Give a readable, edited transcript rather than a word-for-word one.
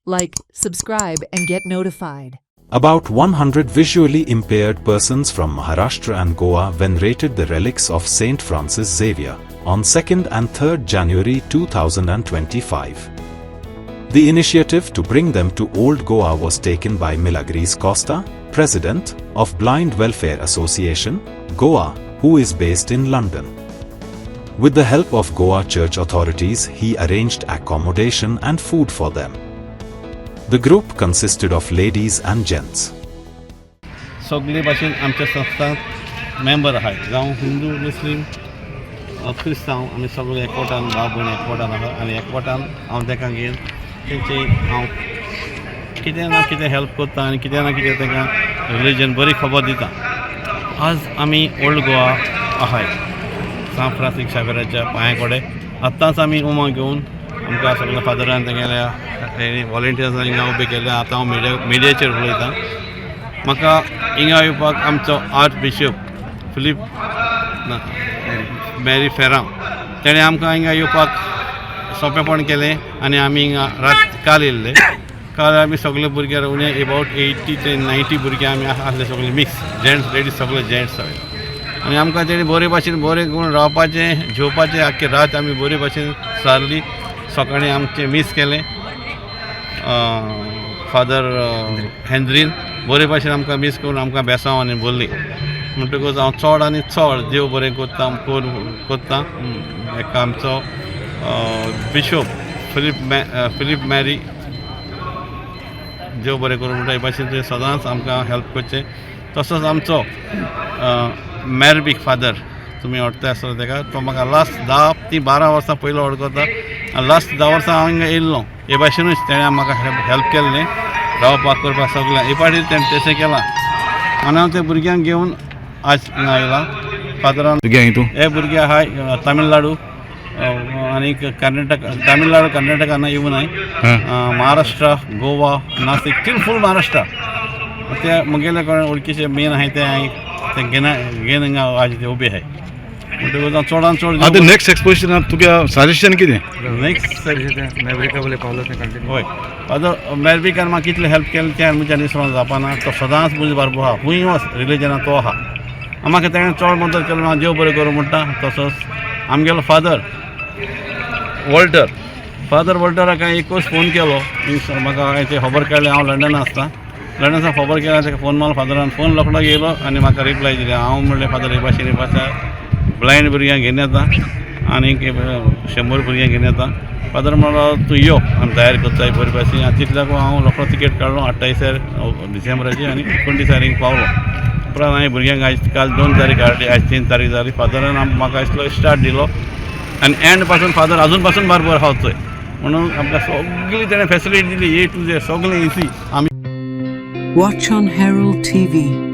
Like, subscribe, and get notified. About 100 visually impaired persons from Maharashtra and Goa venerated the relics of Saint Francis Xavier on 2nd and 3rd January 2025. The initiative to bring them to Old Goa was taken by Milagres Costa, President of Blind Welfare Association, Goa, who is based in London. With the help of Goa church authorities, he arranged accommodation and food for them. The group consisted of ladies and gents. सगळे भाशेन आमच्या संस्थांत member आहात जावं हिंदू मुस्लीम क्रिस्तांव आमी सगळे एकवटान भाव भयण एकवटान आहा आनी एकवटान हांव ताका घेवन तेंचे हांव कितें ना कितें हेल्प करता आनी कितें ना कितें तांकां रिलीजन बरी खबर दिता. आज आमी ओल्ड गोवा आहाय सान फ्रांसीस शावेराच्या पांया कडेन. आतांच आमी उमा घेवन आमकां सगळ्या फादरान तेगेल्या वॉलंटियर्सांनी हिंगा उबे केल्या. आतां हांव मिडियाचेर उलयतां. म्हाका हिंगा येवपाक आमचो आर्च बिशप फिलीप मॅरी फेरांव तेणें आमकां हिंगा येवपाक सोंपेपण केलें आनी आमी हिंगा काल येयल्ले. काल आमी सगळे भुरगे रावले अबावट 80 ते 90 भुरगे आमी आसले सगळे मिक्स जेंट्स लेडीज सगळे जेंट्स सगळे. आनी आमकां तेणी बरे भाशेन बरें करून रावपाचें जेवपाचें आख्खी रात आमी बरे भाशेन सारली. सकाळीं आमचें मीस केलें फादर हेंद्रीन बरे भाशेन आमकां मीस करून आमकां बेसांव आनी बोल्ली. म्हणटकूच हांव चड आनी चड देव बरें कोत्ता एक आमचो बिशप फिलीप मॅरी देव बरें करूं म्हणटा हे भाशेन ते सदांच आमकां हेल्प करचें. तसोच आमचो मॅरबीक फादर तुमी वळखता आसतलो ताका. तो म्हाका लास्ट 10 ते 12 वर्सां पयलो वळखता आनी लास्ट 10 वर्सां हांव हिंगा येयल्लो. हे भाशेनूच तेणें म्हाका हेल्प केल्लें रावपाक करपाक सगळें. हे पाटी तेणें तशें केलां आनी हांव त्या भुरग्यांक घेवन आज हिंगा आयलां. फादरान हे भुरगे आहाय तामिळनाडू आनी तामिळनाडू कर्नाटकान येवन हाय महाराष्ट्रा गोवा नासिक टील फूल महाराष्ट्रा ते म्हगेले कोण वळखीचे मेन आहाय ते हांवें ते घेवन हिंगा आज ते उबे आहाय. म्हणटकूच हांव चडान चड आतां नेक्स्ट एक्सपोजिशनाक तुगे सजेशन कितें? नेक्स्ट सजेशन मॅवरिका वयले पावलो तें कंटिन्यू. हय फादर मॅवरिकान म्हाका कितलें हेल्प केलें तें म्हज्या निसरून जावपाना. तो सदांच म्हजे बारबो आहा खूंय वच रिलीजनान तो आहा. म्हाका तेणें चड मदत केलो हांव देव बरें करूं म्हणटा. तसोच आमगेलो फादर वॉल्टराक हांवें एकूच फोन केलो. म्हाका हांवें तें खबर काडलें हांव लंडन आसता. लंडनासान खबर केला ताका फोन मारलो फादरान. फोन रोखडो येयलो आनी म्हाका रिप्लाय दिलें. हांव म्हणलें फादर हे भाशेन ब्लायंड भुरग्यांक घेवन येता आनी 100 भुरग्यांक घेवन येता. फादर म्हणलो तूं यो आमी तयार करताय बरे भाशेन. आनी तितल्याक हांव रोखडो तिकेट काडलो 28 डिसेंबराची आनी 29 हिंगा पावलो. उपरांत हांवें भुरग्यांक आयज काल 2 तारीख हाडली. आयज 3 तारीख जाली. फादरान म्हाका इसलो स्टार्ट दिलो आनी एंड पासून फादर अजून पासून बारबर आहा चोय म्हणून आमकां सगळी तेणें फॅसिलिटी दिली A to Z सगळें इजी. आमी Watch on Herald TV.